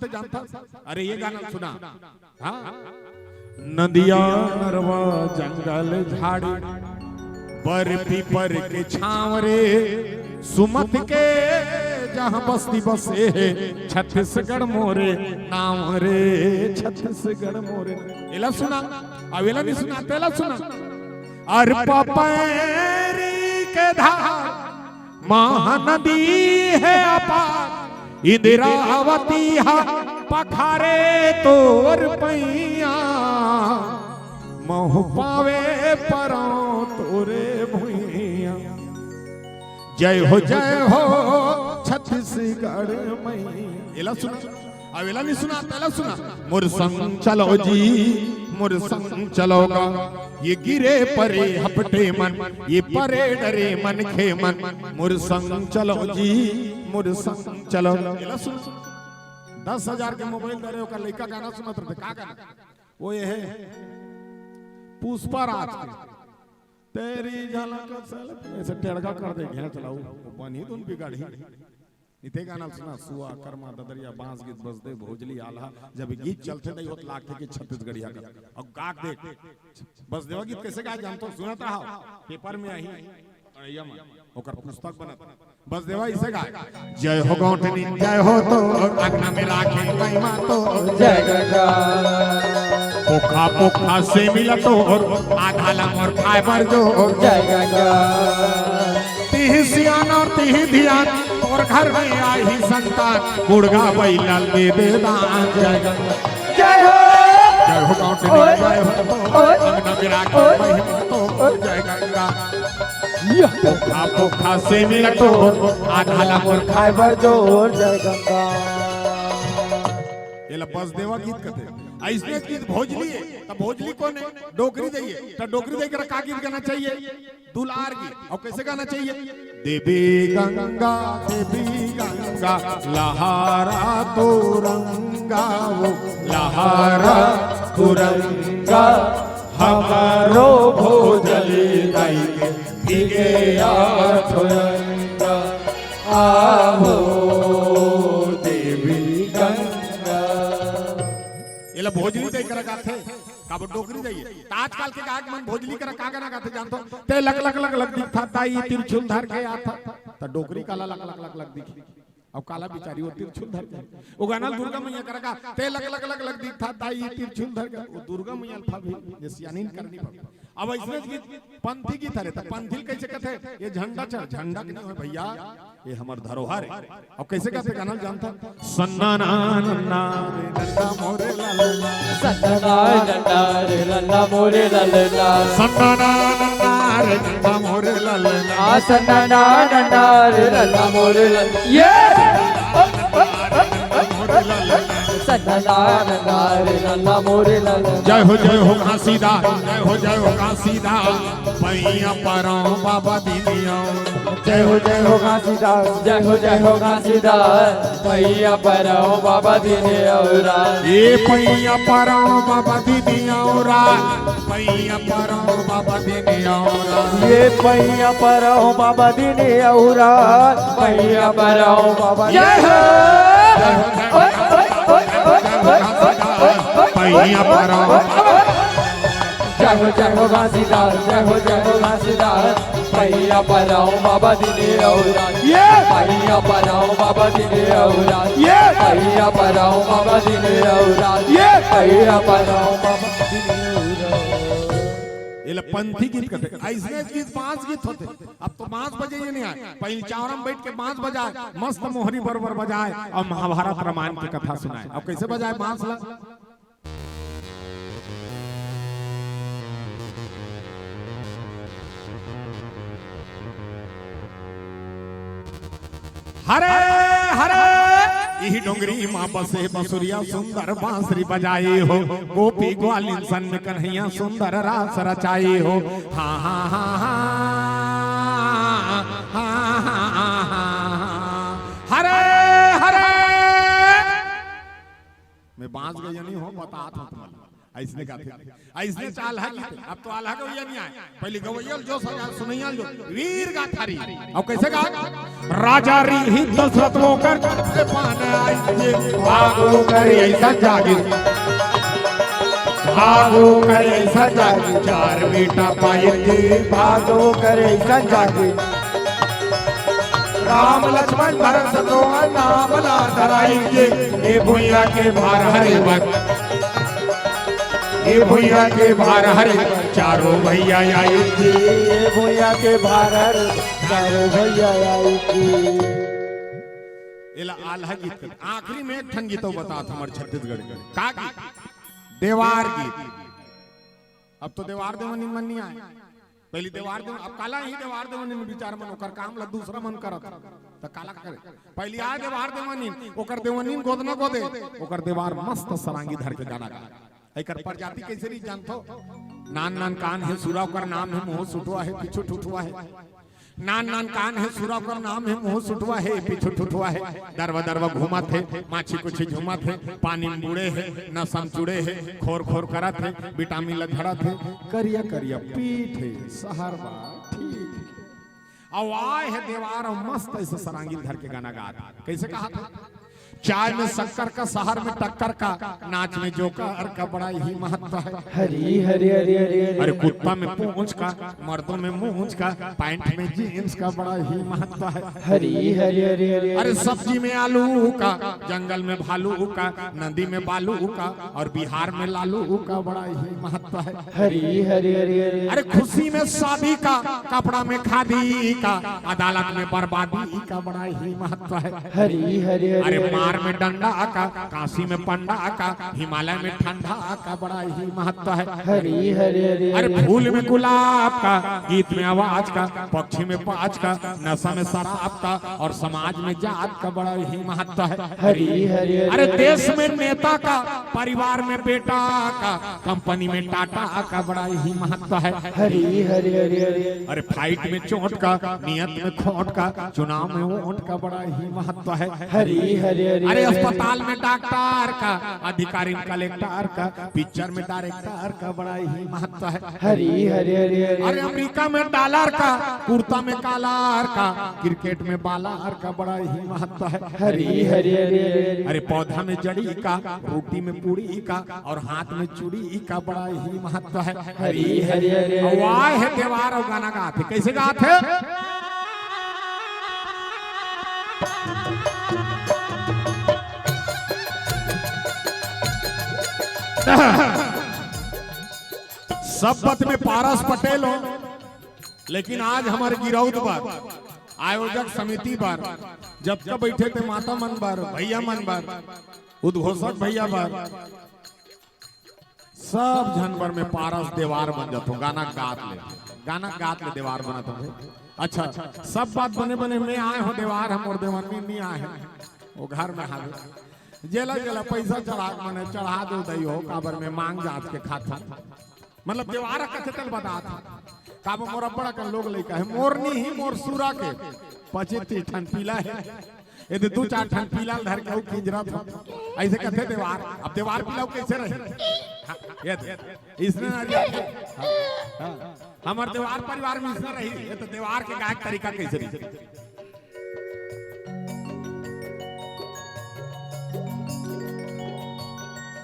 कहते जानता? अरे ये गाना सुना। हाँ, नदिया नरवा जंगल झाड़ी बर्फी पर के छांव रे सुमत के जहां बस्ती बसे है छत्तीसगढ़ मोरे नाम रे छत्तीसगढ़ मोरे। एला सुना अब एला नहीं सुना तेला सुना। और पपैरी के धार महानदी है अपार इंदिरावती हा पखारे तोर पैया मोह पावे परो तोरे भुइया। जय हो छत्तीसगढ़ मैया। एला सुना अब एला नहीं सुना तेला सुना। मोर संग चलो जी मोर संग चलोगा ये गिरे परे हपटे मन ये परे डरे मन खे मन मोर संग चलो जी मोर संग चलो। एला सुन 10,000 के मोबाइल दे रहे हो का लड़का गाना सुनत रहते का गाना वो ये है पुष्पराज तेरी झलक साले ऐसे टेढ़ा कर दे घेरा चलाऊ बनी तुम बिगाड़ी इते गाना सुना। सुआ कर्मा ददरिया बांस गीत बज दे भोजली आल्हा जब गीत चलते नहीं होत लाख के छत्तीसगढ़िया का अब गाक देख बस देवा गीत कैसे गाय जानतो सुनत रहा पेपर में आई अड़ैया में ओकर पुस्तक बनत बस देवा इसे गाय। जय हो गौठनी जय हो तो आगना में राखे महिमा तो जय गंगा पोखा पोखा से मिला तो आधा लमर खाए पर जो जय गंगा तीह सियान और तीह ध्यान और घर में आई संतान गुड़गा बैलाल दे दे दान। जय गंगा जय हो गौठनी जय हो आगना में राखे महिमा तो जय गंगा पोखा पोखा से मिला तो आधा लमर खाए पर जो जय गंगा। ये बस देवा गीत कहते ऐसे गीत भोजली है तब भोजली कौन है डोगरी जाइए तब डोगरी जाइए का गीत गाना चाहिए दुलार गीत और कैसे गाना चाहिए। देवी गंगा लहारा तो रंगा वो लहारा तुरंगा हमारो भोजली गाइए भीगे आठोरंगा आहो देवी गंगा। ये भोजली दे कर गाथे काब डोगरी जाइए आजकल के गायक मन भोजली कर का गाना गाथे जानतो ते लक लक लक लक दिखता ताई तिरछुल धर के आता त डोगरी काला लक लक लक लक दिखी अब काला बिचारी वो तिरछुल धर के वो गाना दुर्गा मैया करगा ते लक लक लक लक दिखता ताई तिरछुल धर के वो दुर्गा मैया अल्फा भी जैसे यानी करनी पड़ी। अब ऐसे गीत पंथी गीत है पंथी कैसे कहते ये झंडा झंडा के नहीं है भैया ये हमार धरोहर है। अब कैसे कहते गाना जानता सन्नाना नन्ना रे नन्ना मोरे लाला सन्नाना नन्ना रे नन्ना मोरे लाला सन्नाना नन्ना रे नन्ना मोरे लाला सन्नाना नन्ना रे नन्ना मोरे लाला ये सन्नाना नन्ना रे नन्ना मोरे लाला। जय हो घासीदार जय हो घासीदार पैया परो बाबा दीनिया जय हो घासीदार जय हो घासीदार पैया परो बाबा दीने औरा ये पैया परो बाबा दीनिया औरा पैया परो बाबा दीनिया औरा ये पैया परो बाबा दीने औरा पैया परो बाबा जय हो पैया परो जय हो घासीदार जय हो घासीदार पैया पराओ बाबा दिने औरा ये पैया पराओ बाबा दिने औरा ये पैया पराओ बाबा दिने औरा ये पैया पराओ बाबा दिने औरा। ये पंथी गीत कहते ऐसे गीत 5 गीत होते अब तो 5 बजे ये नहीं आए पहले चावरम बैठ के 5 बजाए मस्त मोहरी बरबर बजाए और महाभारत रामायण की कथा सुनाए। अब कैसे बजाए बांसला हरे हरे यही डोंगरी माँ बसे बसुरिया सुंदर बांसुरी बजाई हो गोपी ग्वालिन सन कन्हैया सुंदर रास रचाई हो। हाँ हाँ हाँ हाँ हरे हरे मैं बांस गई नहीं हो बता था तुम्हारा ऐसने गाते ऐसने चाल है गीत। अब तो आल्हा गवैया नहीं आए, पहले गवैया जो सजा सुनैया जो वीर गाथारी। अब कैसे गा? राजा री दशरथ होकर पान आए भागो करे ऐसा जागे, भागो करे ऐसा जागे, चार बेटा पाएंगे भागो करे ऐसा जागे। राम लक्ष्मण भरत शत्रुघ्न नाम ला धराएंगे, ये भुइया के भार हरे वक्त, ये भुइया के भार हरे चारों भैया आएंगे, ये भैया के भारत चारों भैया आएंगे। इला आल्हा गीत कर। आखिरी में एक ठन गीत बता हमर छत्तीसगढ़ का गीत देवार गीत। अब तो देवार देवनी मन नहीं आए, पहले देवार देव अब काला ही देवार देवनी में विचार मन ओकर काम ला दूसरा मन करत त काला करे। पहले आ देवार देवनी ओकर देवनी गोदना गोदे ओकर देवार मस्त सरांगी धर के गाना गा। एकर प्रजाति कैसे नहीं जानतो? नान नान कान है सुरा ओकर नाम है मोह सुटवा है पीछू ठुठवा है, नान नान कान है सुरा ओकर नाम है मोह सुटवा है पीछू ठुठवा है, दरवा दरवा घूमत है माछी कुछ झूमत है, पानी में बूढ़े है न समचुड़े है, खोर खोर करत है विटामिन ल झड़त है, करिया करिया पीठ है सहर बा ठीक आवाज है देवार और मस्त ऐसे सरांगी धर के गाना गा। कैसे कहा था? चाय में शक्कर का शहर में टक्कर का, नाच में जोकर का बड़ा ही महत्व है। हरी हरी हरी हरी अरे कुत्ता में पूंछ का, मर्दों में मूंछ का, पैंट में जीन्स का बड़ा ही महत्व है। हरी हरी हरी हरी। अरे सब्जी में आलू का, जंगल में भालू का, नदी में बालू का, और बिहार में लालू का बड़ा ही महत्व है। हरी हरी हरी हरी। अरे खुशी में शादी का, कपड़ा में खादी का, अदालत में बर्बादी का बड़ा ही महत्व है। हरी हरी हरी। अरे मार में डंडा का, काशी में पंडा का, हिमालय में ठंडा का बड़ा ही महत्व है। हरी हरी हरी। अरे फूल में गुलाब का, गीत में आवाज का, पक्षी में पाँच का, नशा में शराब का, और समाज में जात का बड़ा ही महत्व है। हरी हरी। अरे देश में नेता का, परिवार में बेटा का, कंपनी में टाटा का बड़ा ही महत्व है। हरी हरी हरी हरी। अरे फाइट में चोट का, नियत में खोट का, चुनाव में वोट का बड़ा ही महत्व है। हरी हरी हरी। अरे अस्पताल में डॉक्टर का, अधिकारी में कलेक्टर का, पिक्चर में डायरेक्टर का बड़ा ही महत्व है। हरी हरी हरी हरी। अरे अमेरिका में डॉलर का, कुर्ता में कालार का, क्रिकेट में बालार का बड़ा ही महत्व है। हरी हरी हरी हरी। अरे पौधा में जड़ी का, रोटी में पूरी का, और हाथ में चूड़ी का बड़ा ही महत्व है। हरी हरी हरी। वाह है देवार और गाना गाते। कैसे गाते? सब बात में पारस पटेल हो, लेकिन आज हमारे गिरौद बार आयोजक समिति बार जब तक बैठे थे माता मन बार, भैया मन बार, उद्घोषक भैया बार, सब जानवर में पारस देवार बन जाते, गाना गात ले देवार बनत हो। अच्छा सब बात बने बने में आए हो देवार, हम और देवानी नहीं आए हैं, वो घर में हावे जेला जेला पैसा चढ़ा मने चढ़ा दो दई हो काबर में मांग जात के खाता, मतलब देवारा कथे तल बता था काबो मोर बड़ा का लोग लइका है, मोरनी ही मोर सूरा के 25 ठन पीला है, यदि 2-4 ठन पीला धर के किंजरा था ऐसे कथे देवार। अब देवार पीला कैसे रहे ये इसने हमार देवार परिवार में इसने रही, ये तो देवार के गायक तरीका कैसे रही।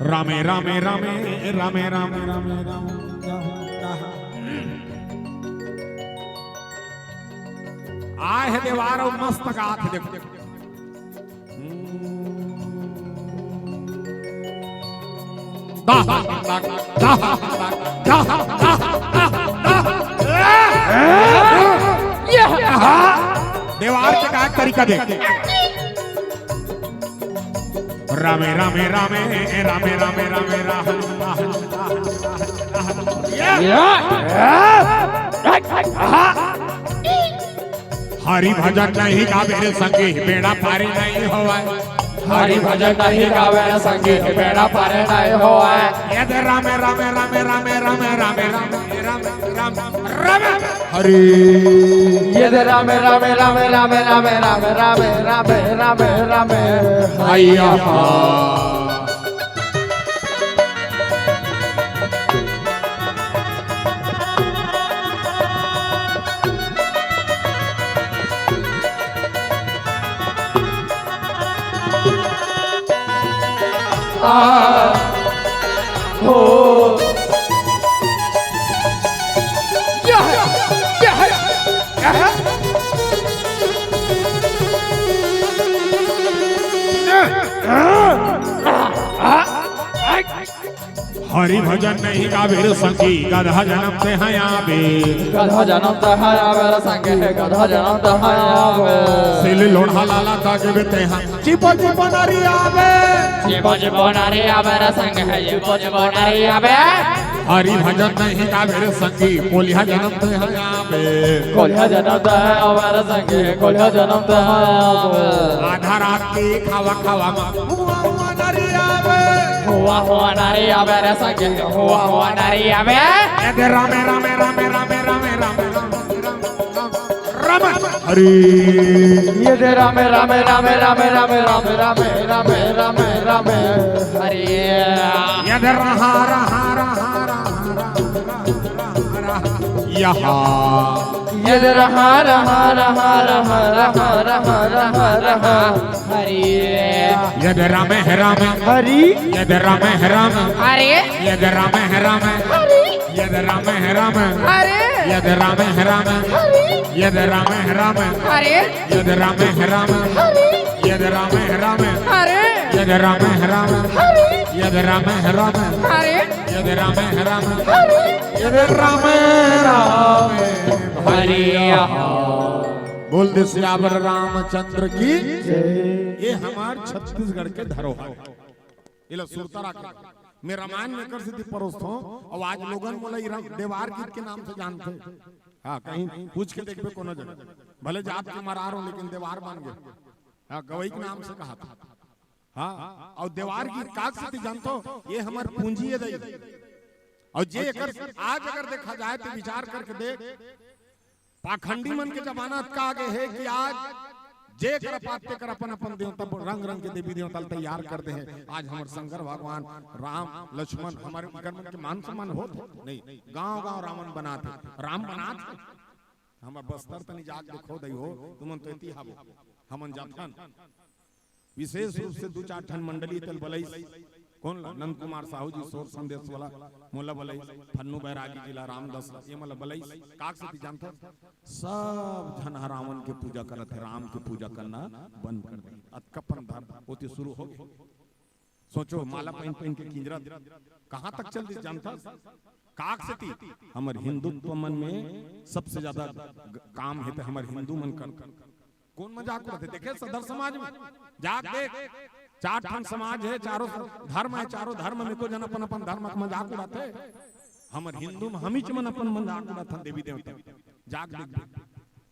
रामे रामे रामे रामे रामे रामे रामे आए है देवार और मस्त गाथ देखो देवार के गायक तरीका देख। रामे रामे रामे रामे रामे रामे हरि भजन नहीं गावे संगे बेड़ा पारे नहीं होवे, हरि भजन नहीं गावे संगे बेड़ा पारे नहीं होवे। यदि रामे रामे रामे रामे रामे रामे रामे रामे रामे रामे हरि यदि रामे रामे रामे रामे रामे रामे रामे रामे रामे रामे हैया हो हरि भजन नहीं गावे संगी गधा जन्म ते हैं आवे गधा जन्म तहाया मेरा संग है गधा जन्म तहाया सिल लोढ़ा लाला ताके बेते हैं चिपो चिपो नारी आवे जीवो जीवो नारी मेरा संग है जीवो जीवो नारी आवे हरि भजन नहीं गावे संगी कोलिया जन्म ते हैं आवे कोलिया जन्म तहाया मेरा संग है कोलिया जन्म तहाया आधा रात की खावा खावा हुआ नारी आवे हुआ नारी मेरा संग है हुआ नारी आवे ये रामे रामे रामे रामे रामे रामे रामे हरि ये दे रामे रामे रामे रामे रामे रामे रामे रामे रामे रामे हरि ये रहा रहा रहा यहाँ ये दे रहा रहा रहा रहा रहा रहा रहा रहा हरि ये रामे है रामे हरि ये रामे है रामे हरि ये रामे है रामे ये रामे है रामे हरि ये रामे है रामे ये रामे है रामे हरि ये रामे है रामे ये रामे है रामे हरि ये रामे है रामे ये रामे है रामे हरि ये रामे है रामे ये रामे रामे हरि बोल दे सियावर रामचंद्र की ये हमार छत्तीसगढ़ के धरोहर इला सुरतारा का मैं रामायण में कर सिद्धि परोस्त हूं और आज लोगन मोला देवार गीत के नाम से जानते हां कहीं पूछ के देखबे कोनो जगह भले जात के मरार हो लेकिन देवार बन गए हां गवई के नाम से कहा था हां और देवार गीत काग सिद्धि जानतो ये हमार पूंजी है दई और जे अगर आज अगर देखा जाए तो विचार करके देख पाखंडी मन के जमाना का आगे है कि आज जे कर पाते कर अपन अपन देवता रंग रंग के देवी देवता तैयार करते हैं आज हमारे शंकर भगवान राम लक्ष्मण हमारे मन के मान सम्मान होते नहीं गांव गांव रावण बनाते राम बनाते हमारे बस्तर तनी जाग देखो दई हो तुमन तो इति हाबो हमन जाथन विशेष रूप से दो चार ठन मंडली तल बलई कौन ला नंद कुमार साहू जी सोर संदेश वाला मोला बलई फन्नू बैरागी जिला रामदास ये मला बलई काक से जानता सब जन रावण के पूजा करत है राम की पूजा करना बंद कर दे अतकपन धर्म होते शुरू हो गए सोचो माला पहन पहन के किंजरा कहां तक चल दी जानता काक से थी हमर हिंदुत्व मन में सबसे ज्यादा काम है तो हमर हिंदू मन कर कौन मजाक करते देखे सदर समाज में जाग देख चार ठन समाज है चारों धर्म है चारों धर्म में को जन अपन अपन धर्म का मजाक उड़ाते हमर हिंदू में हम ही मन अपन मजाक उड़ाते देवी देवता जाग देख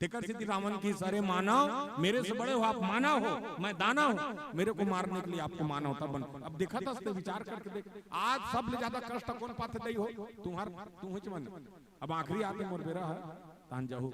तेकर सिद्धि रावण की सारे मानव मेरे से बड़े हो आप मानव हो मैं दाना हूँ मेरे को मारने के लिए आपको मानवता बन अब देखा था विचार करके देख आज सब ले ज्यादा कष्ट कौन पाते दई हो तुम्हार तुम ही मन अब आखिरी आके मोर बेरा है तान जाहू